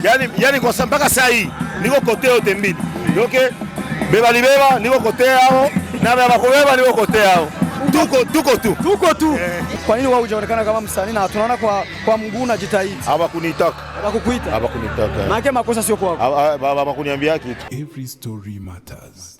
Yani kwa sababu mpaka saa hii niko kote yote mbili. Okay? Beba libeba niko kote yao na beba kubeba niko kote yao. Tuko tu. Kwa nini wao hujaonekana kama msanii na tunaona kwa mguu na jitahidi? Hawakunitaka. Hawakukuita? Hawakunitaka. Maana makosa sio kwako. Hawakuniambia kitu. Every story matters.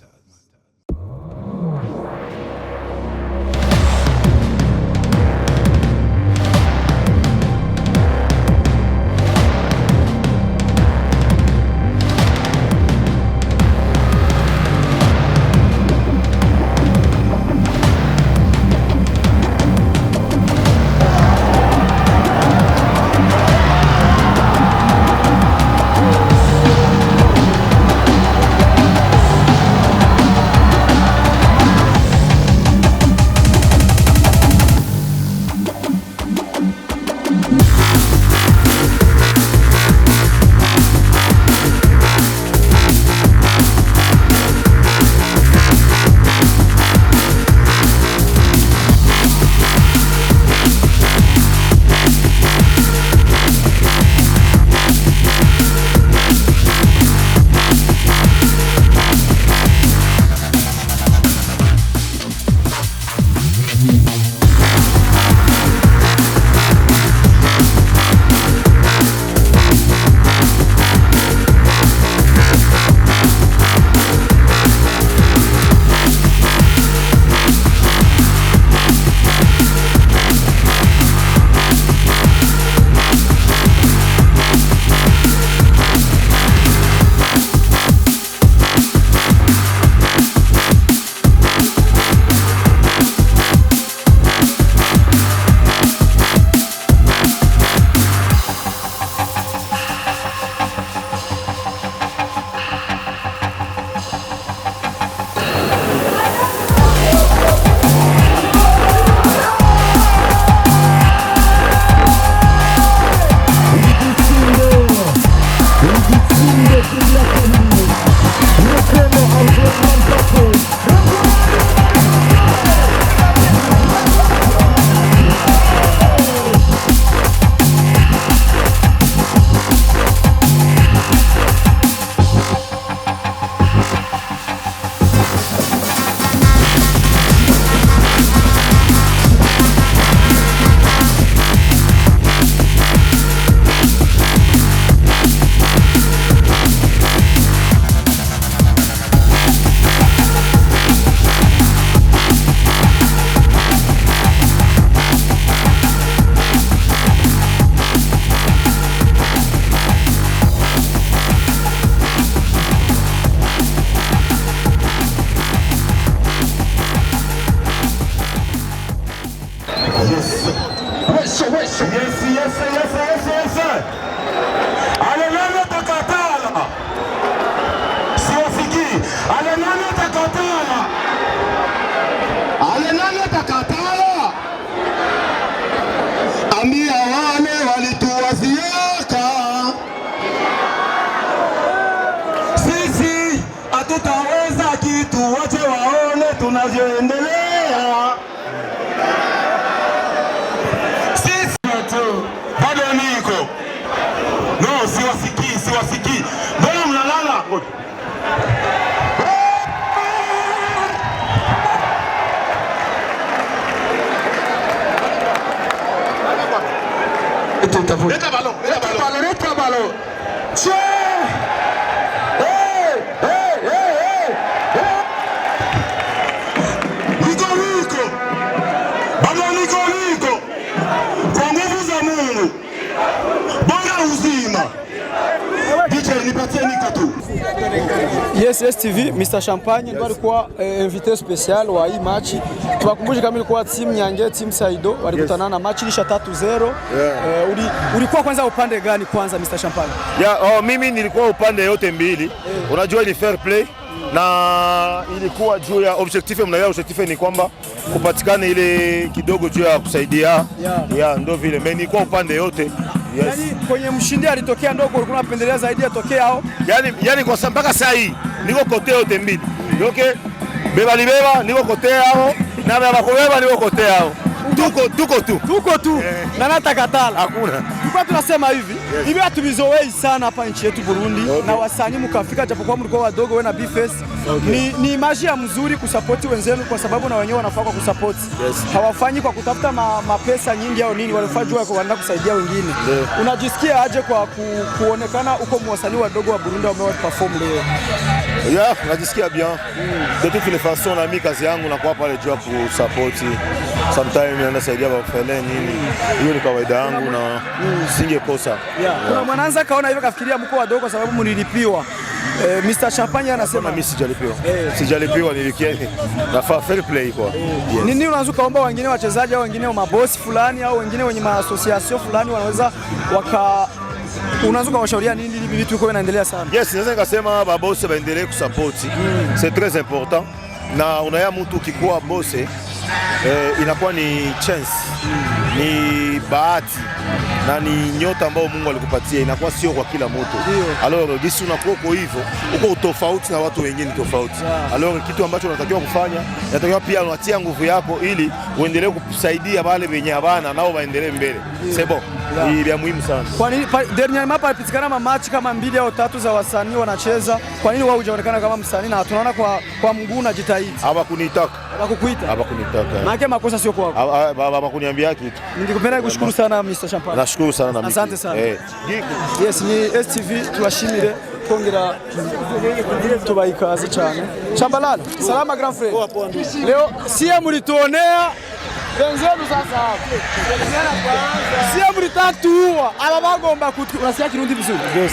Yes. Ale nani atakatala? Siwasikii. Ale nani atakatala? Ale nani atakatala? Ambia wale walituwaziaka. Sisi hatutaweza kitu, wache waone tunavyoendelea. Siwasikii. Mbona mnalala? Leta balo. Che! Niko. Baba niko. Kwa nguvu za Mungu. Bora uzima. Yes TV, Mr. Champagne ndio alikuwa invité spécial wa hii match. Tuwakumbushe kama ilikuwa team Nyange, team Saido walikutana na match ilisha 3-0. Ulikuwa kwanza upande gani kwanza Mr. Champagne? Mimi nilikuwa upande yote mbili. Unajua ni fair play na ilikuwa juu ya objective. Mnaelewa objective ni kwamba kupatikana ile kidogo juu ya kusaidia. Ndio vile. Mimi nilikuwa upande yote. Yes. Yani kwenye mshindi alitokea ndogo ulikuwa unapendelea zaidi atokea hao? Yani kwa sababu mpaka saa hii niko kote yote mbili. Okay? Beba libeba niko kote yao na beba kubeba niko kote yao. Tuko tu. Na natakatala. Hakuna. tulikuwa tunasema hivi hivi hatubizoei sana hapa nchi yetu Burundi na wasanii mkafika, japokuwa mlikuwa wadogo wewe na Bface. Ni image ya mzuri kusapoti wenzenu kwa sababu na wenyewe wanafaa kwa kusapoti. Hawafanyi kwa kutafuta mapesa nyingi au nini, wanafajua kwa wanaenda kusaidia wengine. Unajisikia aje kwa kuonekana uko mwasanii wadogo wa Burundi ambao perform leo? Yeah, najisikia bien. De toutes les façons na mimi kazi yangu nakuwa pale juu kusapoti. Sometimes naenda saidia wafele nini. Hiyo ni kawaida yangu na singekosa. Kuna mwananza kaona hivyo kafikiria mko wadogo kwa sababu mlilipiwa. Mr. Champagne anasema mimi sijalipiwa. Sijalipiwa, nilikia nafaa fair play kwa. Nini unaanza kaomba wengine wachezaji au wengine mabosi fulani au wengine wenye association fulani wanaweza unaanza kuwashauria nini ili vitu viko vinaendelea sana? Yes, naweza nikasema babosi baendelee kusupport. C'est très important. Na unaya mtu ukikuwa bosi inakuwa ni chance. Ni bahati na ni nyota ambayo Mungu alikupatia, inakuwa sio kwa kila mtu. Alors gisi unakuwa uko hivyo, uko tofauti na watu wengine tofauti. Alors kitu ambacho unatakiwa kufanya, unatakiwa pia unatia nguvu yako ili uendelee kusaidia wale wenye habana nao waendelee mbele. C'est bon. Ni muhimu sana. Kwa nini dernièrement palipitikana match kama 2 au 3 za wasanii wanacheza? Kwa nini wao hujaonekana kama msanii na tunaona kwa mguu na jitahidi? Hawakunitaka. Hawakukuita? Hawakunitaka. Maana makosa sio kwako. Hawakuniambia kitu. Ningependa kushukuru sana Mr. Champagne. Nashukuru sana na mimi. Asante sana. Yes, ni STV tubashimire kongera tubaikaze cyane. Chambalala, salama grand frère. Leo sie mulituonea wenzenu sasa hapo. Sie mulitatuua. Aba bagomba unasikia Kirundi vizuri? Yes.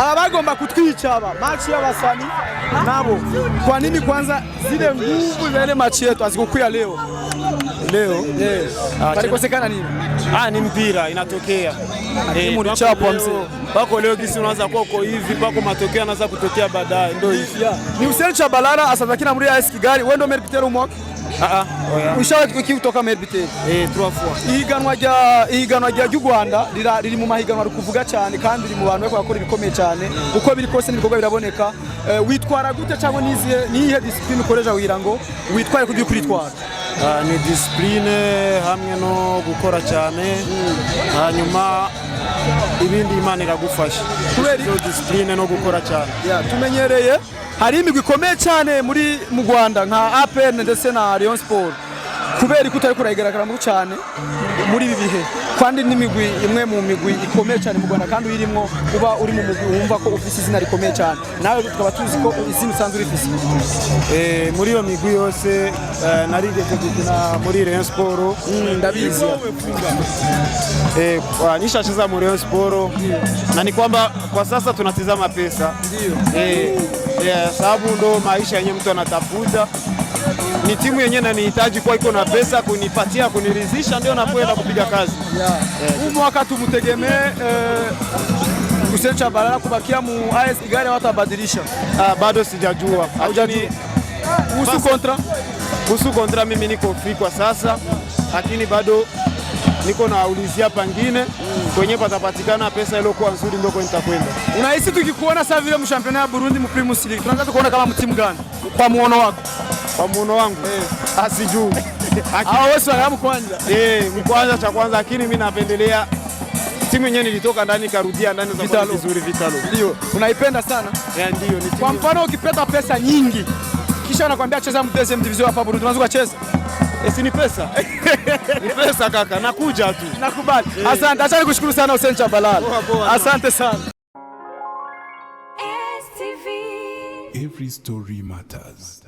Aba bagomba kutwica aba. Match y'abasani nabo. Kwa nini kwanza zile nguvu za ile match yetu azikukuya leo? Leo palikosekana nini? Ni mpira inatokea. Mlichapwa mzee. Bako leo gisi unaanza kwa uko hivi, bako matokeo yanaanza kutokea baadaye. Ndio hivi. Ni Hussein Chabalala asabakina muri AS Kigali, wewe ndio merbitero mwaka? Ushawe kutoka merbitero. 3 fois. Ihiganwa rya Rwanda riri mu mahiganwa rukuvuga cyane kandi riri mu bantu bako bakora ibikomeye cyane. Uko biri kose n'ibikorwa biraboneka. Witwara gute cyangwa nihe discipline ukoresha wira ngo witwaye ku by'ukuritwara? Ni discipline hamwe no gukora cyane, hanyuma ibindi Imana iragufasha. Kubera discipline no gukora cyane. Tumenyereye hari imigwi ikomeye cyane mu Rwanda nka APR ndetse na Rayon Sport. Kubera ko utari kurayigaragara mu cyane muri ibi bihe kandi n'imigwi imwe mu migwi ikomeye cyane mu Rwanda kandi uyirimo uba uri mu mugwi wumva ko ufite izina rikomeye cyane, nawe tukaba tuzi ko izina usanzwe urifise. Muri iyo migwi yose narigeze gukina muri Rayon Sport, ndabizi. Nishacheza muri Rayon Sport na ni kwamba kwa sasa tunatizama pesa. Sababu ndo maisha yenyewe mtu anatafuta. Ni timu yenyewe inanihitaji kwa iko na pesa kunipatia kuniridhisha, ndio nakwenda kupiga kazi. Huu mwaka tumutegemee Hussein Chabalala kubakia mu AS Kigali watabadilisha? Bado sijajua. Haujajua? Kuhusu kontra mimi niko free kwa sasa, lakini bado niko naulizia pangine kwenye patapatikana pesa iliyokuwa nzuri ndio nitakwenda. Unahisi tukikuona sasa vile mshampiona ya Burundi mu Primus League tunaanza kuona kama mtimu gani kwa muono wako? Kwa muono wangu asijui. Wewe sio kwanza. Mkwanza cha kwanza, lakini mimi napendelea timu yenyewe nilitoka ndani karudia ndani za kwa vizuri Vitalo. Ndio. Unaipenda sana? Ndio ni timu. Kwa mfano ukipata pesa nyingi kisha anakuambia cheza mdezem division hapa Burundi unaanza kucheza? Si ni pesa. Ni pesa kaka, nakuja tu. Nakubali. Asante. Acha nikushukuru sana Hussein Chabalala. Asante sana. Every story matters.